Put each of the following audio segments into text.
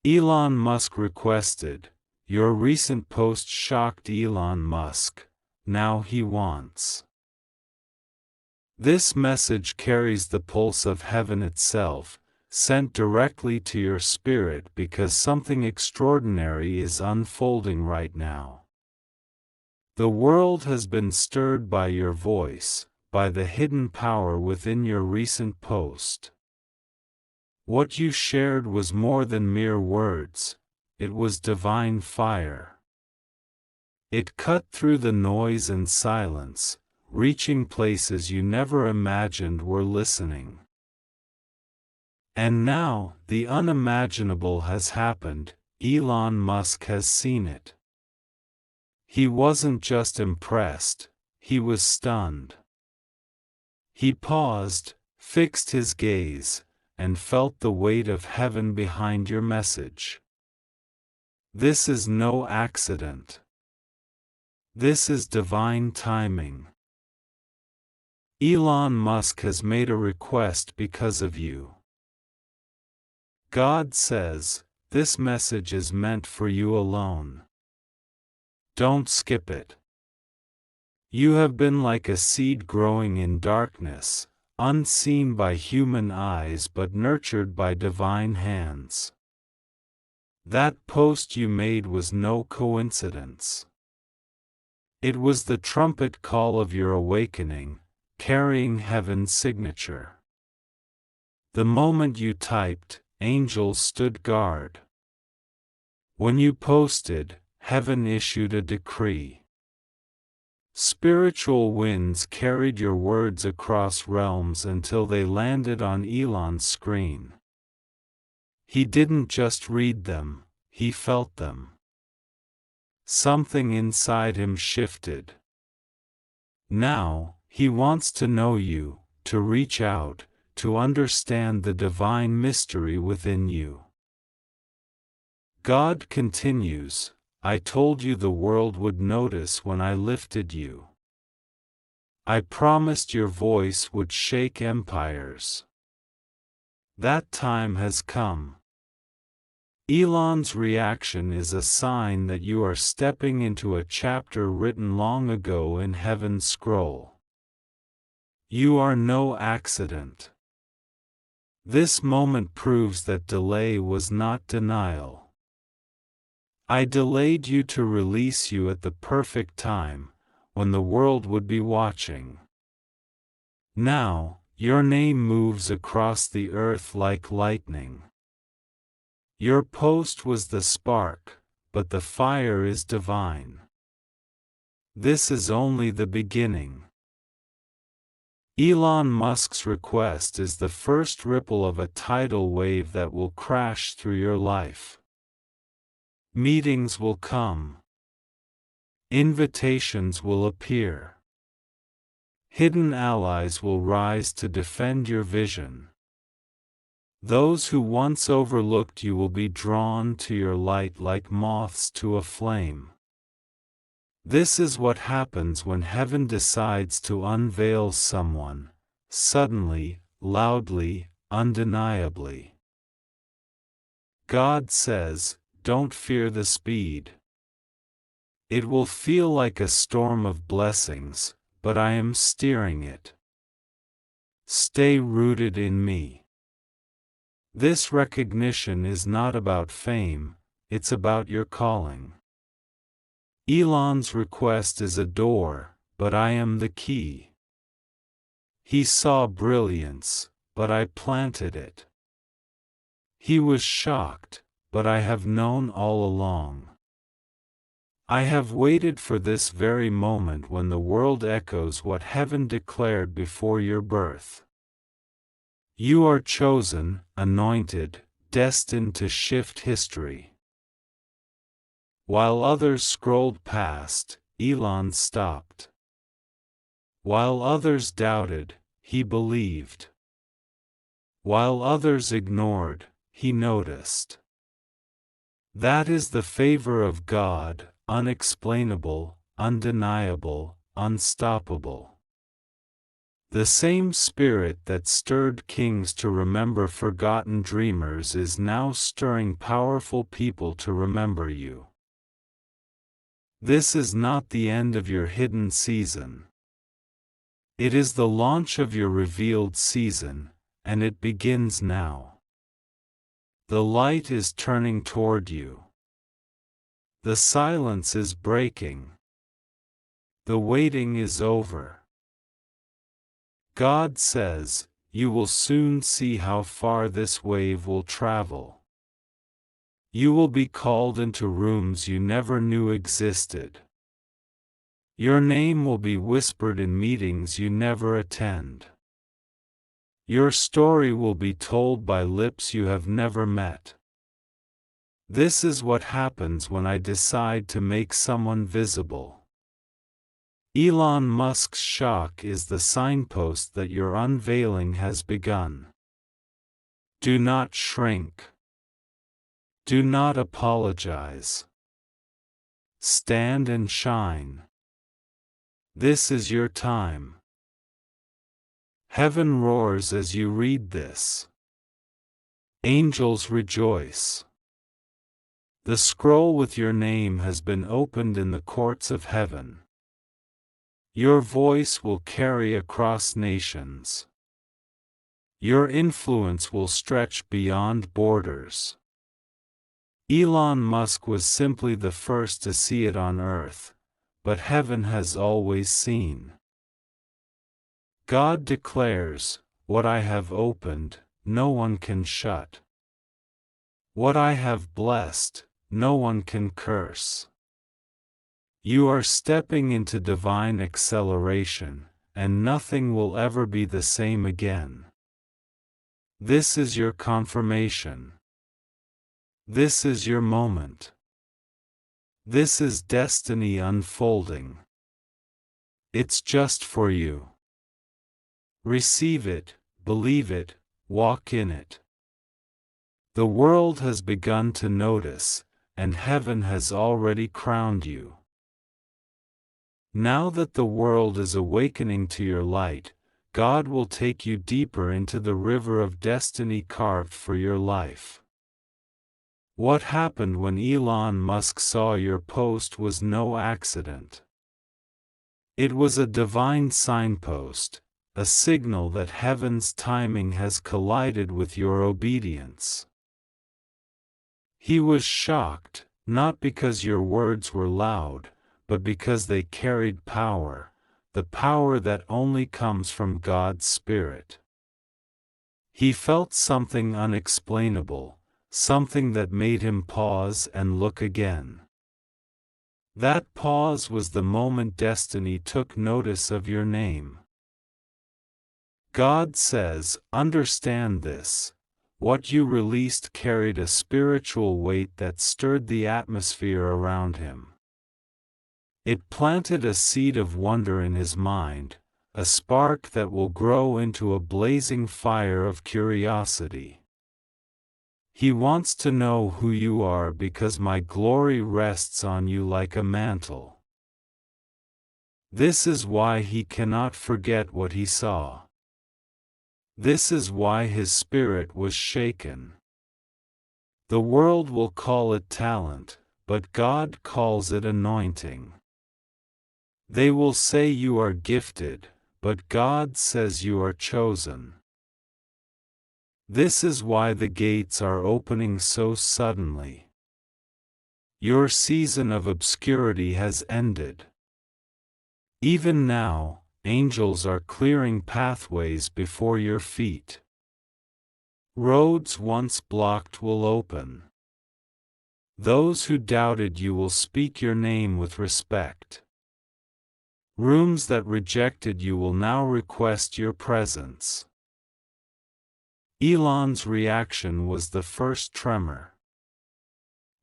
Elon Musk requested. Your recent post shocked Elon Musk. Now he wants. This message carries the pulse of heaven itself, sent directly to your spirit because something extraordinary is unfolding right now. The world has been stirred by your voice, by the hidden power within your recent post. What you shared was more than mere words, it was divine fire. It cut through the noise and silence, reaching places you never imagined were listening. And now, the unimaginable has happened. Elon Musk has seen it. He wasn't just impressed, he was stunned. He paused, fixed his gaze, and felt the weight of heaven behind your message. This is no accident. This is divine timing. Elon Musk has made a request because of you. God says, this message is meant for you alone. Don't skip it. You have been like a seed growing in darkness, unseen by human eyes but nurtured by divine hands. That post you made was no coincidence. It was the trumpet call of your awakening, carrying heaven's signature. The moment you typed, angels stood guard. When you posted, heaven issued a decree. Spiritual winds carried your words across realms until they landed on Elon's screen. He didn't just read them, he felt them. Something inside him shifted. Now, he wants to know you, to reach out, to understand the divine mystery within you. God continues, I told you the world would notice when I lifted you. I promised your voice would shake empires. That time has come. Elon's reaction is a sign that you are stepping into a chapter written long ago in heaven's scroll. You are no accident. This moment proves that delay was not denial. I delayed you to release you at the perfect time, when the world would be watching. Now, your name moves across the earth like lightning. Your post was the spark, but the fire is divine. This is only the beginning. Elon Musk's request is the first ripple of a tidal wave that will crash through your life. Meetings will come. Invitations will appear. Hidden allies will rise to defend your vision. Those who once overlooked you will be drawn to your light like moths to a flame. This is what happens when heaven decides to unveil someone, suddenly, loudly, undeniably. God says, don't fear the speed. It will feel like a storm of blessings, but I am steering it. Stay rooted in me. This recognition is not about fame, it's about your calling. Elon's request is a door, but I am the key. He saw brilliance, but I planted it. He was shocked, but I have known all along. I have waited for this very moment when the world echoes what heaven declared before your birth. You are chosen, anointed, destined to shift history. While others scrolled past, Elon stopped. While others doubted, he believed. While others ignored, he noticed. That is the favor of God, unexplainable, undeniable, unstoppable. The same spirit that stirred kings to remember forgotten dreamers is now stirring powerful people to remember you. This is not the end of your hidden season. It is the launch of your revealed season, and it begins now. The light is turning toward you. The silence is breaking. The waiting is over. God says, you will soon see how far this wave will travel. You will be called into rooms you never knew existed. Your name will be whispered in meetings you never attend. Your story will be told by lips you have never met. This is what happens when I decide to make someone visible. Elon Musk's shock is the signpost that your unveiling has begun. Do not shrink. Do not apologize. Stand and shine. This is your time. Heaven roars as you read this. Angels rejoice. The scroll with your name has been opened in the courts of heaven. Your voice will carry across nations. Your influence will stretch beyond borders. Elon Musk was simply the first to see it on Earth, but heaven has always seen. God declares, what I have opened, no one can shut. What I have blessed, no one can curse. You are stepping into divine acceleration, and nothing will ever be the same again. This is your confirmation. This is your moment. This is destiny unfolding. It's just for you. Receive it, believe it, walk in it. The world has begun to notice, and heaven has already crowned you. Now that the world is awakening to your light, God will take you deeper into the river of destiny carved for your life. What happened when Elon Musk saw your post was no accident. It was a divine signpost, a signal that heaven's timing has collided with your obedience. He was shocked, not because your words were loud, but because they carried power, the power that only comes from God's Spirit. He felt something unexplainable, something that made him pause and look again. That pause was the moment destiny took notice of your name. God says, understand this. What you released carried a spiritual weight that stirred the atmosphere around him. It planted a seed of wonder in his mind, a spark that will grow into a blazing fire of curiosity. He wants to know who you are because my glory rests on you like a mantle. This is why he cannot forget what he saw. This is why his spirit was shaken. The world will call it talent, but God calls it anointing. They will say you are gifted, but God says you are chosen. This is why the gates are opening so suddenly. Your season of obscurity has ended. Even now, angels are clearing pathways before your feet. Roads once blocked will open. Those who doubted you will speak your name with respect. Rooms that rejected you will now request your presence. Elon's reaction was the first tremor.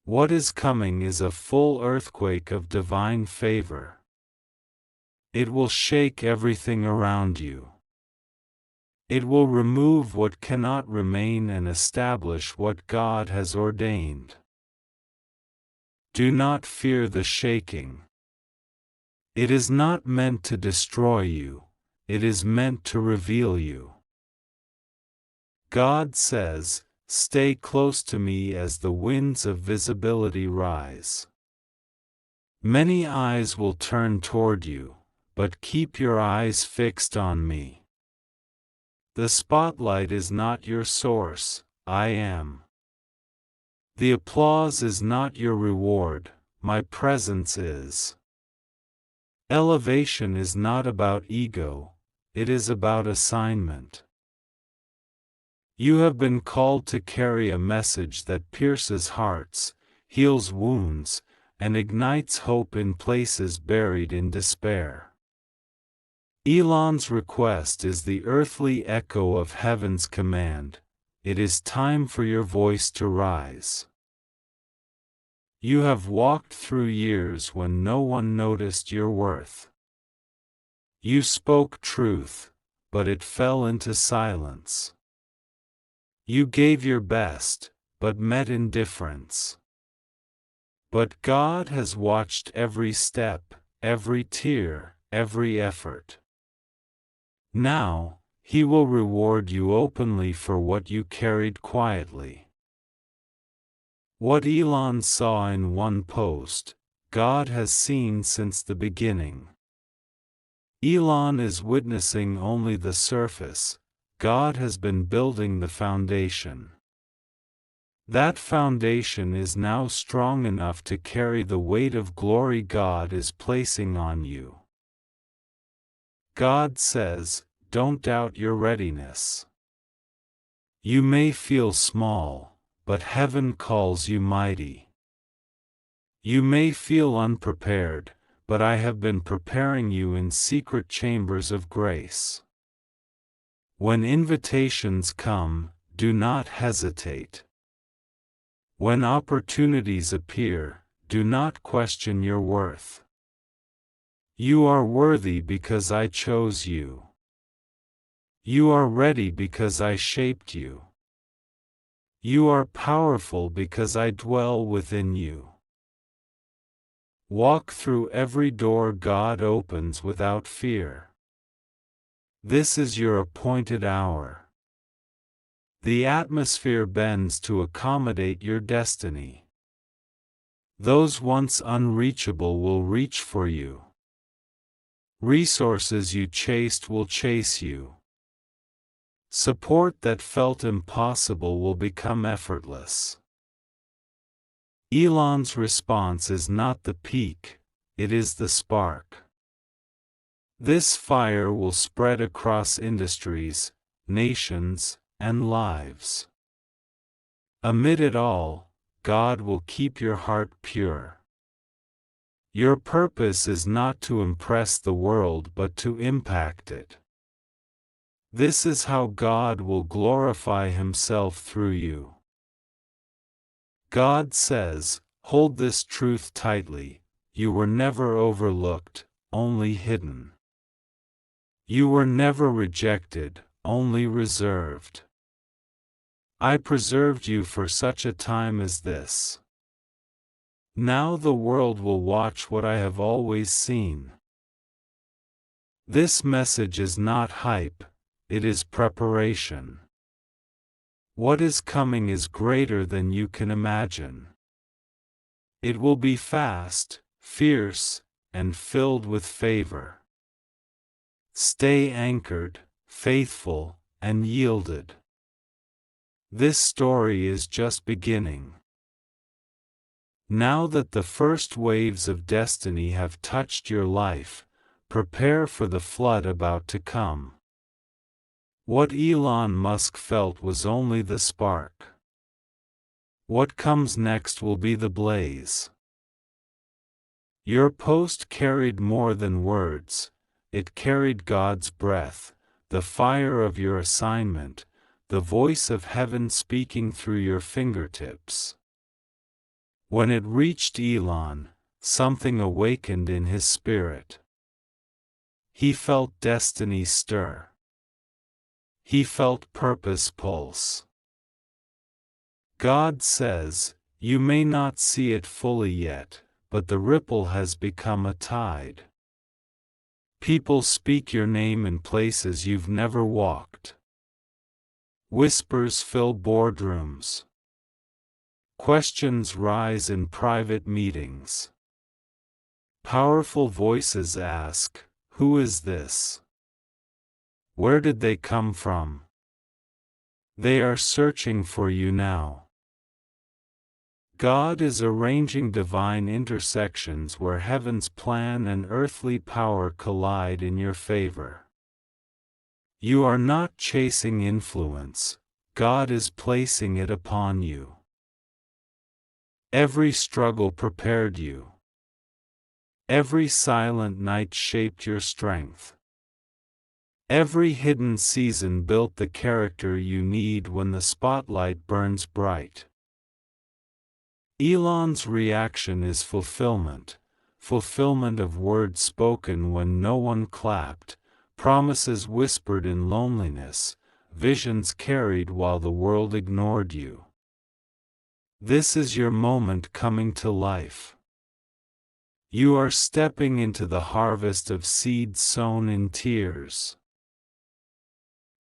What is coming is a full earthquake of divine favor. It will shake everything around you. It will remove what cannot remain and establish what God has ordained. Do not fear the shaking. It is not meant to destroy you, it is meant to reveal you. God says, stay close to me as the winds of visibility rise. Many eyes will turn toward you, but keep your eyes fixed on me. The spotlight is not your source, I am. The applause is not your reward, my presence is. Elevation is not about ego, it is about assignment. You have been called to carry a message that pierces hearts, heals wounds, and ignites hope in places buried in despair. Elon's request is the earthly echo of heaven's command. It is time for your voice to rise. You have walked through years when no one noticed your worth. You spoke truth, but it fell into silence. You gave your best, but met indifference. But God has watched every step, every tear, every effort. Now, He will reward you openly for what you carried quietly. What Elon saw in one post, God has seen since the beginning. Elon is witnessing only the surface, God has been building the foundation. That foundation is now strong enough to carry the weight of glory God is placing on you. God says, don't doubt your readiness. You may feel small, but heaven calls you mighty. You may feel unprepared, but I have been preparing you in secret chambers of grace. When invitations come, do not hesitate. When opportunities appear, do not question your worth. You are worthy because I chose you. You are ready because I shaped you. You are powerful because I dwell within you. Walk through every door God opens without fear. This is your appointed hour. The atmosphere bends to accommodate your destiny. Those once unreachable will reach for you. Resources you chased will chase you. Support that felt impossible will become effortless. Elon's response is not the peak, it is the spark. This fire will spread across industries, nations, and lives. Amid it all, God will keep your heart pure. Your purpose is not to impress the world but to impact it. This is how God will glorify Himself through you. God says, hold this truth tightly, you were never overlooked, only hidden. You were never rejected, only reserved. I preserved you for such a time as this. Now the world will watch what I have always seen. This message is not hype, it is preparation. What is coming is greater than you can imagine. It will be fast, fierce, and filled with favor. Stay anchored, faithful, and yielded. This story is just beginning. Now that the first waves of destiny have touched your life, prepare for the flood about to come. What Elon Musk felt was only the spark. What comes next will be the blaze. Your post carried more than words, it carried God's breath, the fire of your assignment, the voice of heaven speaking through your fingertips. When it reached Elon, something awakened in his spirit. He felt destiny stir. He felt purpose pulse. God says, you may not see it fully yet, but the ripple has become a tide. People speak your name in places you've never walked. Whispers fill boardrooms. Questions rise in private meetings. Powerful voices ask, "Who is this? Where did they come from?" They are searching for you now. God is arranging divine intersections where heaven's plan and earthly power collide in your favor. You are not chasing influence, God is placing it upon you. Every struggle prepared you. Every silent night shaped your strength. Every hidden season built the character you need when the spotlight burns bright. Elon's reaction is fulfillment of words spoken when no one clapped, promises whispered in loneliness, visions carried while the world ignored you. This is your moment coming to life. You are stepping into the harvest of seeds sown in tears.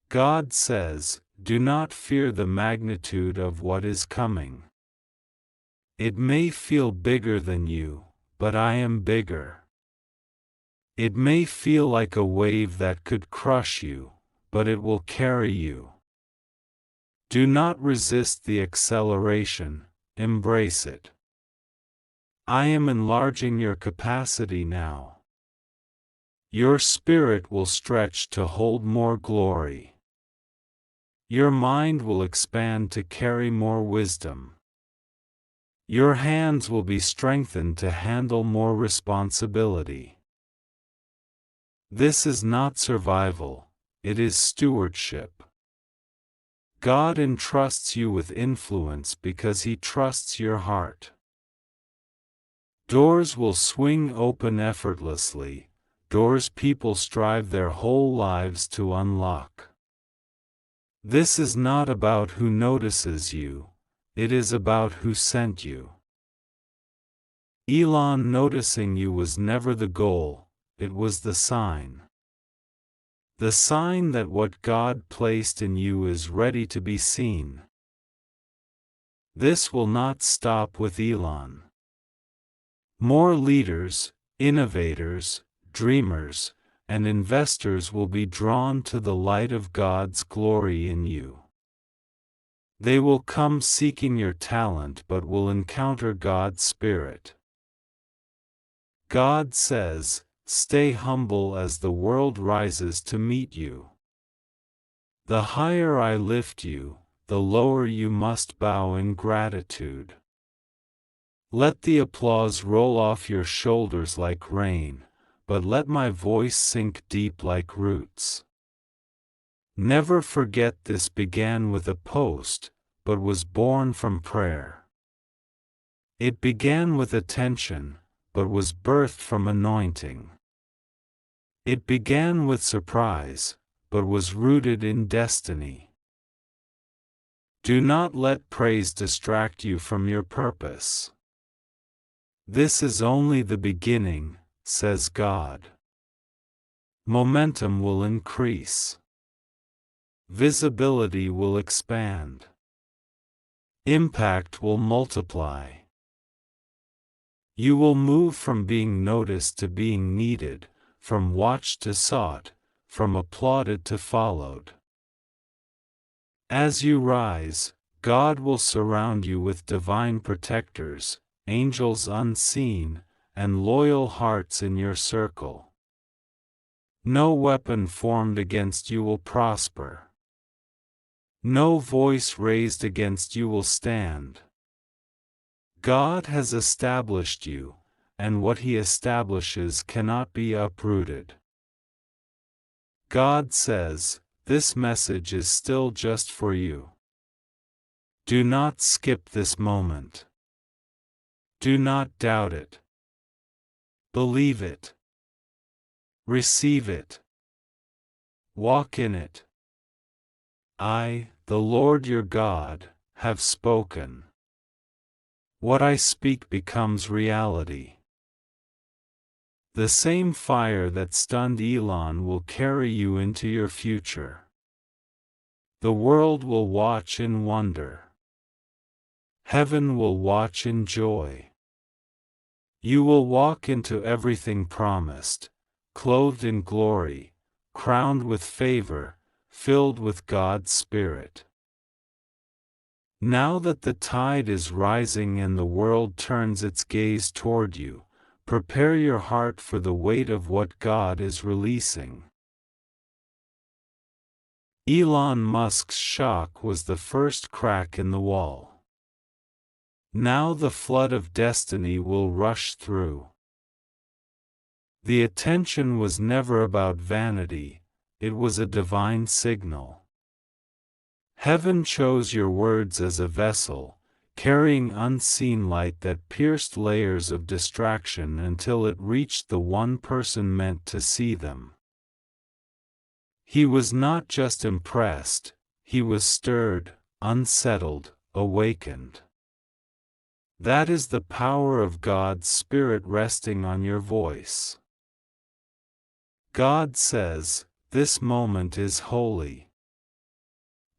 God says, "Do not fear the magnitude of what is coming. It may feel bigger than you, but I am bigger. It may feel like a wave that could crush you, but it will carry you. Do not resist the acceleration, embrace it. I am enlarging your capacity now. Your spirit will stretch to hold more glory. Your mind will expand to carry more wisdom. Your hands will be strengthened to handle more responsibility. This is not survival, it is stewardship. God entrusts you with influence because He trusts your heart. Doors will swing open effortlessly, doors people strive their whole lives to unlock. This is not about who notices you, it is about who sent you. Elon noticing you was never the goal, it was the sign. The sign that what God placed in you is ready to be seen. This will not stop with Elon. More leaders, innovators, dreamers, and investors will be drawn to the light of God's glory in you. They will come seeking your talent but will encounter God's Spirit. God says, "Stay humble as the world rises to meet you. The higher I lift you, the lower you must bow in gratitude. Let the applause roll off your shoulders like rain, but let my voice sink deep like roots. Never forget this began with a post, but was born from prayer. It began with attention, but was birthed from anointing. It began with surprise, but was rooted in destiny. Do not let praise distract you from your purpose. This is only the beginning, says God. Momentum will increase. Visibility will expand. Impact will multiply. You will move from being noticed to being needed, from watched to sought, from applauded to followed. As you rise, God will surround you with divine protectors, angels unseen, and loyal hearts in your circle. No weapon formed against you will prosper. No voice raised against you will stand. God has established you, and what He establishes cannot be uprooted. God says, this message is still just for you. Do not skip this moment. Do not doubt it. Believe it. Receive it. Walk in it. I, the Lord your God, have spoken. What I speak becomes reality. The same fire that stunned Elon will carry you into your future. The world will watch in wonder. Heaven will watch in joy. You will walk into everything promised, clothed in glory, crowned with favor, filled with God's Spirit. Now that the tide is rising and the world turns its gaze toward you, prepare your heart for the weight of what God is releasing. Elon Musk's shock was the first crack in the wall. Now the flood of destiny will rush through. The attention was never about vanity, it was a divine signal. Heaven chose your words as a vessel, carrying unseen light that pierced layers of distraction until it reached the one person meant to see them. He was not just impressed, he was stirred, unsettled, awakened. That is the power of God's Spirit resting on your voice. God says, "This moment is holy.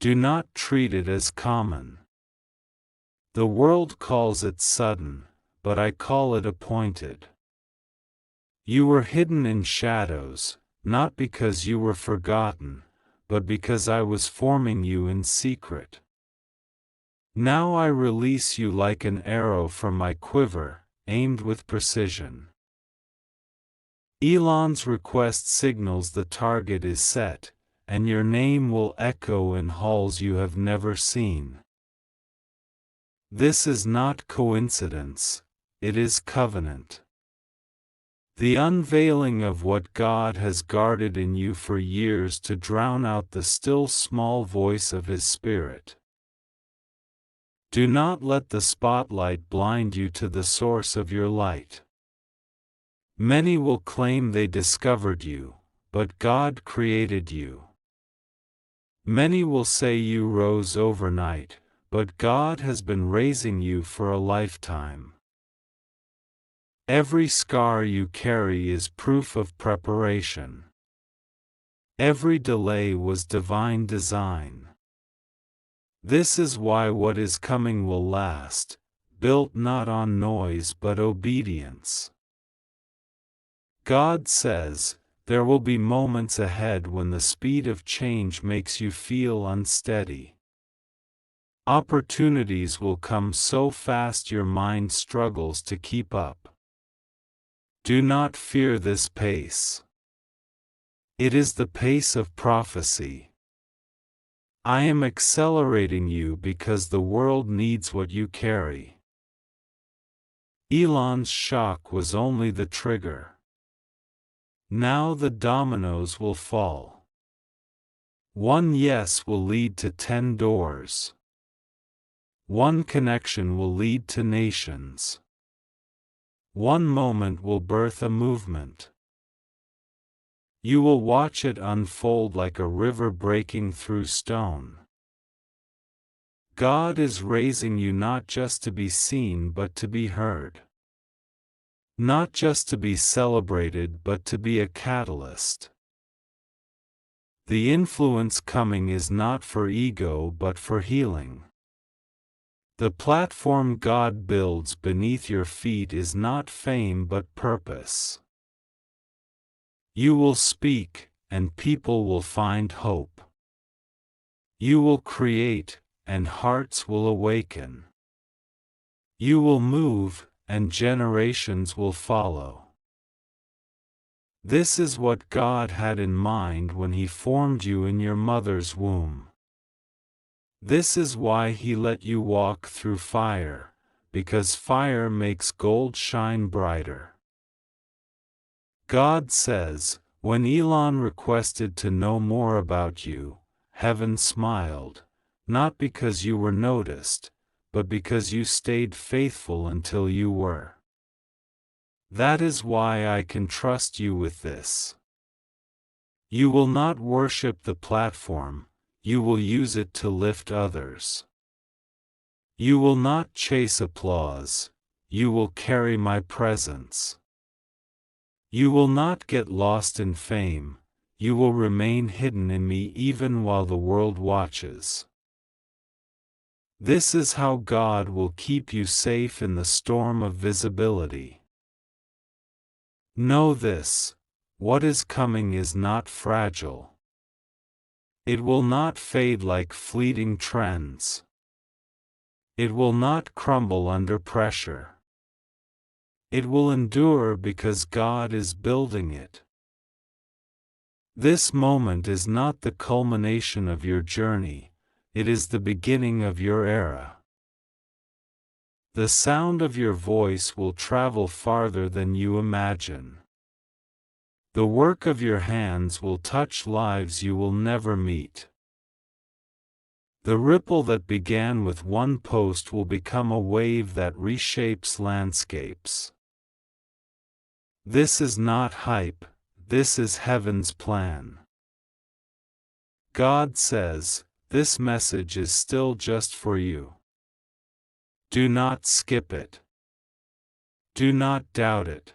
Do not treat it as common. The world calls it sudden, but I call it appointed. You were hidden in shadows, not because you were forgotten, but because I was forming you in secret. Now I release you like an arrow from my quiver, aimed with precision." Elon's request signals the target is set, and your name will echo in halls you have never seen. This is not coincidence, it is covenant. The unveiling of what God has guarded in you for years to drown out the still small voice of His Spirit. Do not let the spotlight blind you to the source of your light. Many will claim they discovered you, but God created you. Many will say you rose overnight, but God has been raising you for a lifetime. Every scar you carry is proof of preparation. Every delay was divine design. This is why what is coming will last, built not on noise but obedience. God says, there will be moments ahead when the speed of change makes you feel unsteady. Opportunities will come so fast your mind struggles to keep up. Do not fear this pace. It is the pace of prophecy. I am accelerating you because the world needs what you carry. Elon's shock was only the trigger. Now the dominoes will fall. One yes will lead to 10 doors. One connection will lead to nations. One moment will birth a movement. You will watch it unfold like a river breaking through stone. God is raising you not just to be seen but to be heard. Not just to be celebrated but to be a catalyst. The influence coming is not for ego but for healing. The platform God builds beneath your feet is not fame but purpose. You will speak, and people will find hope. You will create, and hearts will awaken. You will move, and generations will follow. This is what God had in mind when He formed you in your mother's womb. This is why He let you walk through fire, because fire makes gold shine brighter. God says, when Elon requested to know more about you, heaven smiled, not because you were noticed, but because you stayed faithful until you were. That is why I can trust you with this. You will not worship the platform, you will use it to lift others. You will not chase applause, you will carry my presence. You will not get lost in fame, you will remain hidden in me even while the world watches. This is how God will keep you safe in the storm of visibility. Know this: what is coming is not fragile. It will not fade like fleeting trends. It will not crumble under pressure. It will endure because God is building it. This moment is not the culmination of your journey, it is the beginning of your era. The sound of your voice will travel farther than you imagine. The work of your hands will touch lives you will never meet. The ripple that began with one post will become a wave that reshapes landscapes. This is not hype, this is heaven's plan. God says, this message is still just for you. Do not skip it. Do not doubt it.